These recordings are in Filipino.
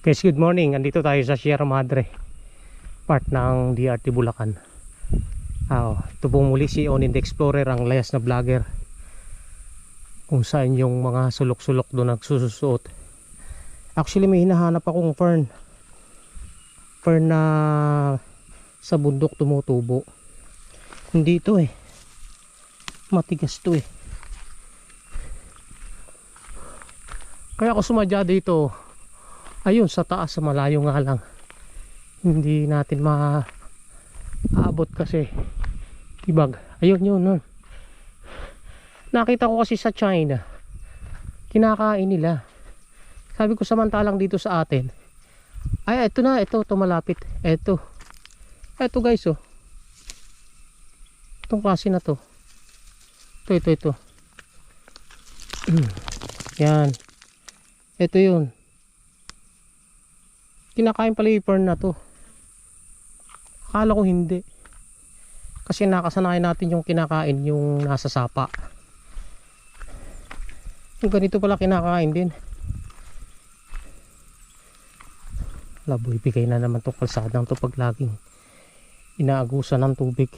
Guys, good morning. Andito tayo sa Sierra Madre, part ng DRT Bulacan. Ito po muli si Onin the Explorer, ang layas na vlogger, kung saan yung mga sulok-sulok doon nagsusuot. Actually may hinahanap akong fern na sa bundok tumutubo. Hindi ito matigas to Kaya ako sumadya dito, ayun sa taas, sa malayo nga lang. Hindi natin maaabot kasi tibag. Ayun yun. Nakita ko kasi sa China, kinakain nila. Sabi ko samantalang dito sa atin, ay ito na, ito malapit. Ito guys, itong klase na to. Ito. Yan. Ito yun. Kinakain pala yung fern na to. Akala ko hindi. Kasi nakasanayan natin yung kinakain yung nasa sapa. Yung ganito pala kinakain din. Labo, ibigay na naman itong kalsadang to pag laging inaagusan ng tubig.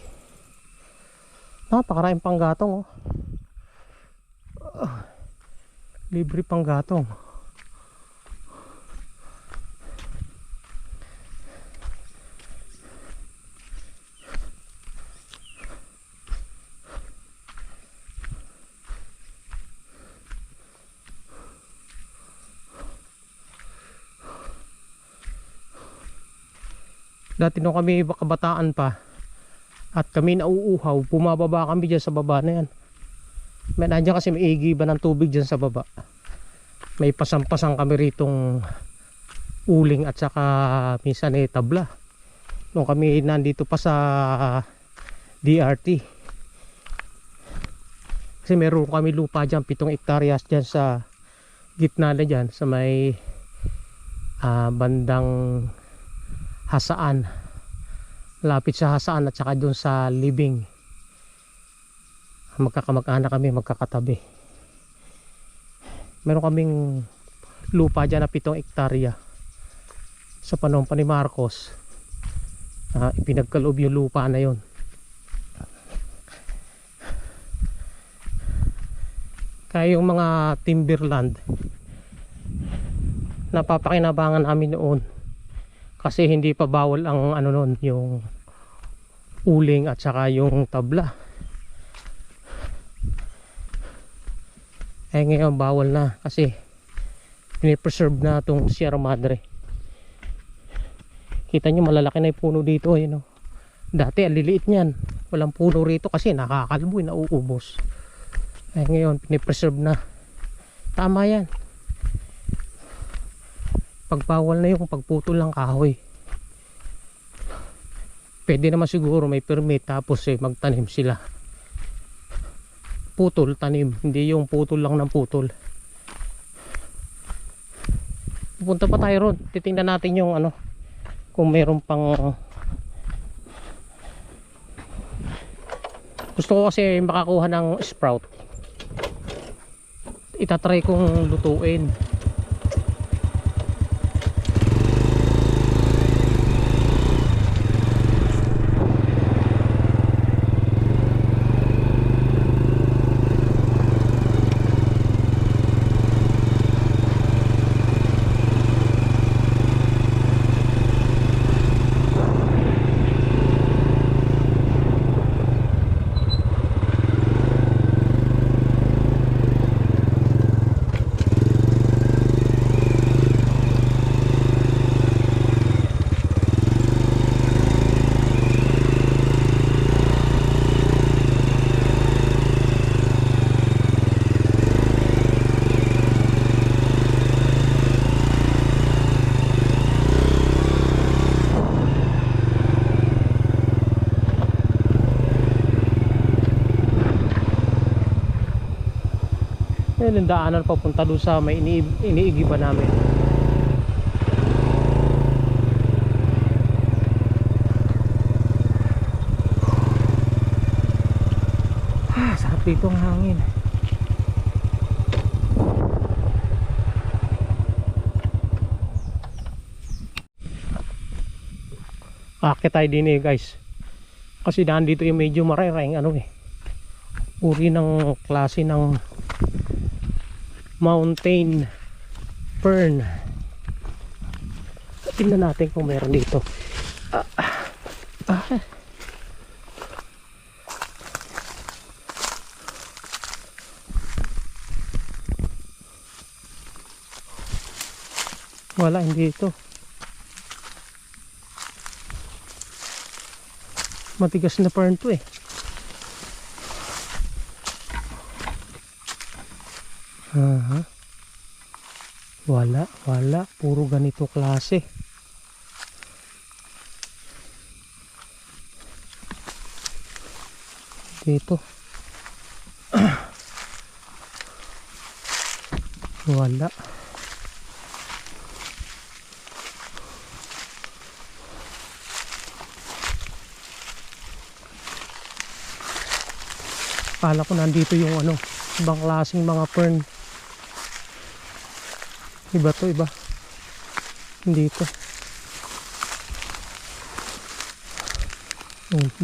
Napakaraming panggatong libre panggatong. Dati nung kami kabataan pa at kami nauuhaw, bumababa kami dyan sa baba na yan. Nandiyan kasi may igiba ng tubig dyan sa baba. May pasang-pasang kami ritong uling at saka minsan tabla. Nung kami nandito pa sa DRT. Kasi meron kami lupa dyan, 7 hektaryas dyan sa gitna na dyan, sa may bandang Hasaan, lapit sa Hasaan at saka doon sa Libing. Magkakamag-anak kami, magkakatabi. Meron kaming lupa dyan na 7 hektarya. Sa panahon pa ni Marcos, ipinagkaloob yung lupa na yon. Kaya yung mga timberland, napapakinabangan namin noon. Kasi hindi pa bawal ang noon, yung uling at saka yung tabla. Ngayon bawal na kasi pinipreserve na itong Sierra Madre. Kita nyo malalaki na yung puno dito. Dati ang liliit niyan, walang puno rito kasi nakakalbo, nauubos. Ngayon pinipreserve na. Tama yan. Pagbawal na yung pagputol ng kahoy. Pwede naman siguro may permit tapos magtanim sila. Putol, tanim, hindi yung putol lang ng putol. Pupunta pa tayo ron, titingnan natin yung kung mayroon pang. Gusto ko kasi makakuha ng sprout. Itatry kong lutuin. Yung daanan papunta doon sa may iniigiba namin. Sarap dito ang hangin. Akit tayo din eh guys. Kasi daan dito yung medyo marereng ano eh. Uri ng klase ng mountain fern. Tingnan natin kung meron dito. Wala, hindi ito. Matigas na fern to eh. Wala, puro ganito klase. Dito. Wala. Akala ko nandito yung ano, ibang klaseng mga fern. Iba to, iba. Hindi to.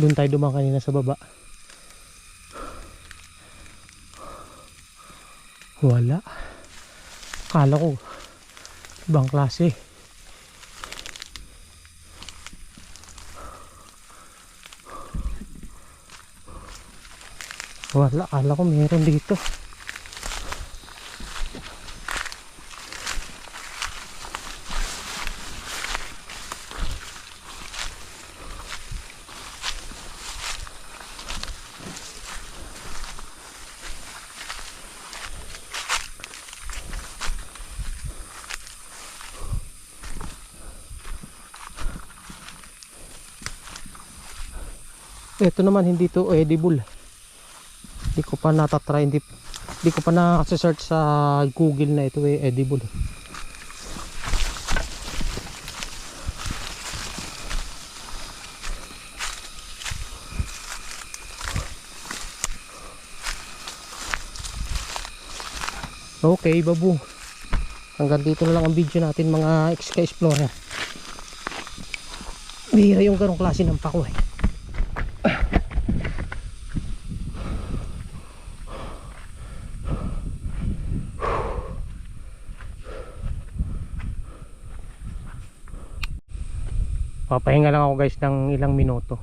Doon tayo dumaan kanina sa baba. Wala. Akala ko ibang klase. Wala, akala ko meron dito. Ito naman hindi to edible. Hindi ko pa natatry, hindi ko pa nakasearch sa Google na ito edible. Okay, babu. Hanggang dito na lang ang video natin mga XK Explorer. Bihira yung ganong klase ng pako eh. Papahinga lang ako guys ng ilang minuto.